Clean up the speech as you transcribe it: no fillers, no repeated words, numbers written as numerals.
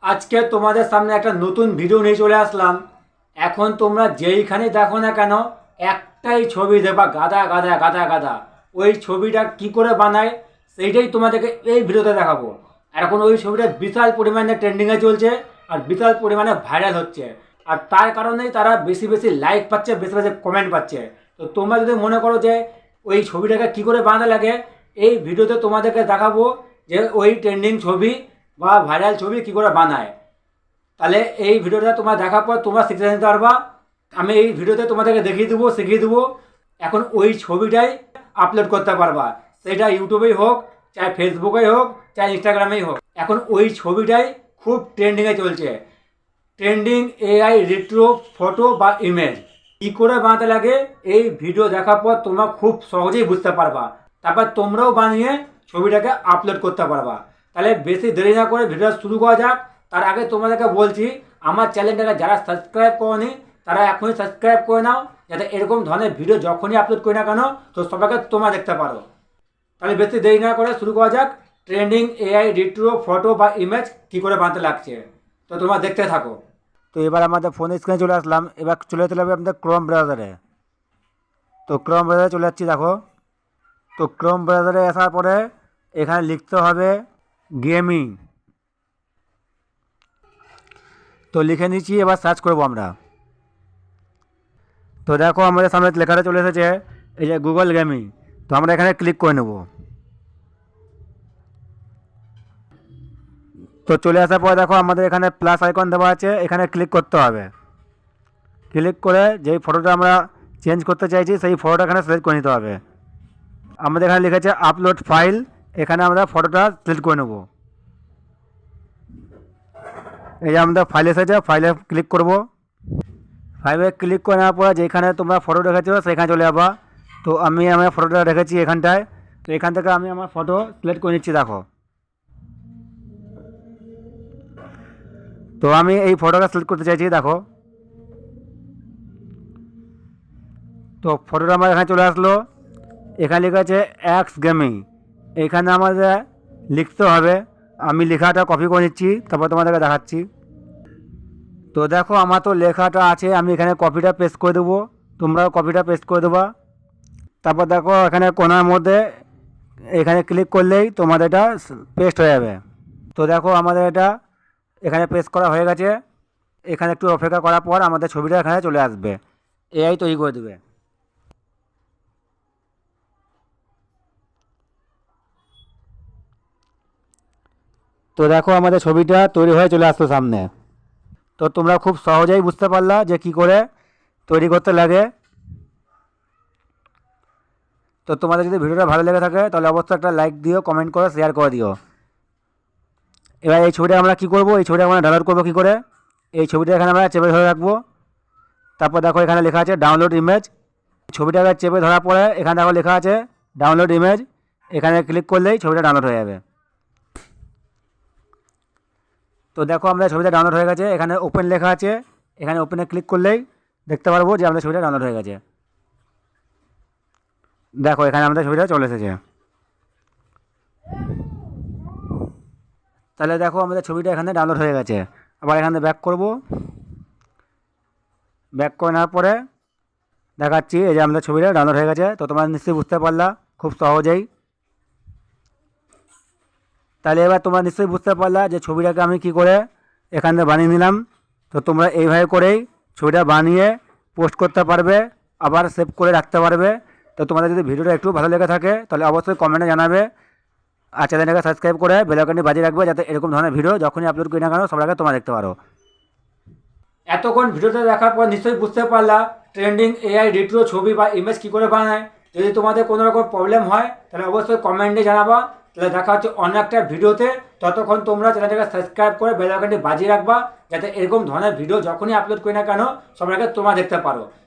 আজকে তোমাদের সামনে একটা নতুন ভিডিও নিয়ে চলে আসলাম। এখন তোমরা যেইখানে দেখো না কেন একটাই ছবি দেবা, গাদা গাদা গাদা গাদা। ওই ছবিটা কি করে বানায় সেইটাই তোমাদেরকে এই ভিডিওতে দেখাবো। আর এখন ওই ছবিটা বিশাল পরিমাণে ট্রেন্ডিংয়ে চলছে আর বিশাল পরিমাণে ভাইরাল হচ্ছে। আর তার কারণেই তারা বেশি বেশি লাইক পাচ্ছে, বেশি বেশি কমেন্ট পাচ্ছে। তো তোমরা যদি মনে করো যে ওই ছবিটাকে কি করে বানাতে লাগে, এই ভিডিওতে তোমাদেরকে দেখাবো যে ওই ট্রেন্ডিং ছবি বা ভাইরাল ছবি কি করে বানায়। তাহলে এই ভিডিওটা তোমরা দেখার পর তোমরা শিখে নিতে পারবা। আমি এই ভিডিওতে তোমাদেরকে দেখিয়ে দেবো, শিখিয়ে দেবো। এখন ওই ছবিটাই আপলোড করতে পারবা, সেটা ইউটিউবেই হোক, চাहे ফেসবুকেই হোক, চাहे ইনস্টাগ্রামেই হোক। এখন ওই ছবিটাই খুব ট্রেন্ডিংয়ে চলছে। ট্রেন্ডিং এআই রেট্রো ফটো বা ইমেজ কী করে বানাতে লাগে এই ভিডিও দেখার পর তোমরা খুব সহজেই বুঝতে পারবা। তারপর তোমরাও বানিয়ে ছবিটাকে আপলোড করতে পারবা। তাহলে বেশি দেরি না করে ভিডিও শুরু করা যাক। তার আগে তোমাদেরকে বলছি, আমার চ্যানেলটাকে যারা সাবস্ক্রাইব করোনি তারা এখনই সাবস্ক্রাইব করে নাও, যাতে এরকম ধরনের ভিডিও যখনই আপলোড করি না কেন তো সবাইকে তোমরা দেখতে পারো। তাহলে বেশি দেরি না করে শুরু করা যাক। ট্রেন্ডিং এআই রেট্রো ফটো বা ইমেজ কী করে বানাতে লাগছে, তো তোমরা দেখতে থাকো। তো এবার আমাদের ফোন স্ক্রিনে চলে আসলাম। এবার চলে যেতে হবে আমাদের ক্রোম ব্রাউজারে। তো ক্রোম ব্রাউজারে চলে যাচ্ছি, দেখো। তো ক্রোম ব্রাউজারে আসার পরে এখানে লিখতে হবে গেমিং। তো লিখে নিচ্ছি, এবার সার্চ করবো আমরা। তো দেখো আমাদের সামনে লেখাটা চলে এসেছে, এই যে গুগল গেমিং। তো আমরা এখানে ক্লিক করে নেব। তো চলে আসার পর দেখো আমাদের এখানে প্লাস আইকন দেওয়া আছে, এখানে ক্লিক করতে হবে। ক্লিক করে যেই ফটোটা আমরা চেঞ্জ করতে চাইছি সেই ফটোটা এখানে সিলেক্ট করে নিতে হবে। আমাদের এখানে লিখেছে আপলোড ফাইল, এখানে আমরা ফটোটা সিলেক্ট করে নেব। এই যে আমাদের ফাইল এসেছে, ফাইলে ক্লিক করব। ফাইলে ক্লিক করে নেওয়ার পর যেখানে তোমরা ফটো রেখেছো সেখানে চলে যাবা। তো আমি আমার ফটোটা রেখেছি এখানটায়। তো এখান থেকে আমি আমার ফটো সিলেক্ট করে নিচ্ছি, দেখো। তো আমি এই ফটোটা সিলেক্ট করতে চাইছি, দেখো। তো ফটোটা আমার এখানে চলে আসলো। এখানে লেখা আছে এক্স গেমিং, এখানে আমাদের লিখতে হবে। আমি লেখাটা কপি করে নিচ্ছি, তারপর তোমাদেরকে দেখাচ্ছি। তো দেখো আমার তো লেখাটা আছে, আমি এখানে কপিটা পেস্ট করে দেবো। তোমরাও কপিটা পেস্ট করে দেবা। তারপর দেখো এখানে কোণার মধ্যে এখানে ক্লিক করলেই তোমাদের এটা পেস্ট হয়ে যাবে। তো দেখো আমাদের এটা এখানে পেস্ট করা হয়ে গেছে। এখানে একটু অপেক্ষা করার পর আমাদের ছবিটা এখানে চলে আসবে, এআই তৈরি করে দেবে। তো দেখো আমাদের ছবিটা তৈরি হয়ে চলে আসলো সামনে। তো তোমরা খুব সহজেই বুঝতে পারলা যে কি করে তৈরি করতে লাগে। তো তোমাদের যদি ভিডিওটা ভালো লেগে থাকে তাহলে অবশ্যই একটা লাইক দিও, কমেন্ট করো, শেয়ার করে দিও। এবার এই ছবিটা আমরা কী করবো, এই ছবিটা আমরা ডাউনলোড করবো কী করে। এই ছবিটা এখানে আমরা চেপে ধরে রাখবো। তারপর দেখো এখানে লেখা আছে ডাউনলোড ইমেজ। ছবিটাকে চেপে ধরার পরে এখানে দেখো লেখা আছে ডাউনলোড ইমেজ, এখানে ক্লিক করলেই ছবিটা ডাউনলোড হয়ে যাবে। তো দেখো আমাদের ছবিটা ডাউনলোড হয়ে গেছে, এখানে ওপেন লেখা আছে, এখানে ওপেনে ক্লিক করলেই দেখতে পারবো যে আমাদের ছবিটা ডাউনলোড হয়ে গেছে। দেখো এখানে আমাদের ছবিটা চলে এসেছে। তাহলে দেখো আমাদের ছবিটা এখানে ডাউনলোড হয়ে গেছে। আবার এখানে ব্যাক করব। ব্যাক করে নেওয়ার পরে দেখাচ্ছি এই যে আমাদের ছবিটা ডাউনলোড হয়ে গেছে। তো তোমরা নিশ্চয়ই বুঝতে পারলা খুব সহজেই। তাহলে এবার তোমরা নিশ্চয়ই বুঝতে পারলা যে ছবিটাকে আমি কি করে এখানে বানিয়ে নিলাম। তো তোমরা এইভাবে করেই ছবিটা বানিয়ে পোস্ট করতে পারবে, আবার সেভ করে রাখতে পারবে। তো তোমাদের যদি ভিডিওটা একটু ভালো লেগে থাকে তাহলে অবশ্যই কমেন্টে জানাবে। আর চ্যানেলটাকে সাবস্ক্রাইব করে বেল আইকনটি বাজিয়ে রাখবে, যাতে এরকম ধরনের ভিডিও যখনই আপলোড করি না কেন সবার আগে তোমরা দেখতে পারো। এতক্ষণ ভিডিওটা দেখার পর নিশ্চয়ই বুঝতে পারলা ট্রেন্ডিং এআই রেট্রো ছবি বা ইমেজ কী করে বানায়। যদি তোমাদের কোনো রকম প্রবলেম হয় তাহলে অবশ্যই কমেন্টে জানাবা। তাহলে দেখা হচ্ছে অন্য একটা ভিডিওতে। ততক্ষণ তোমরা চ্যানেলটাকে সাবস্ক্রাইব করে বেল আইকনটি বাজিয়ে রাখবা, যাতে এরকম ধরনের ভিডিও যখনই আপলোড করি না কেন সবার আগে তোমরা দেখতে পারো।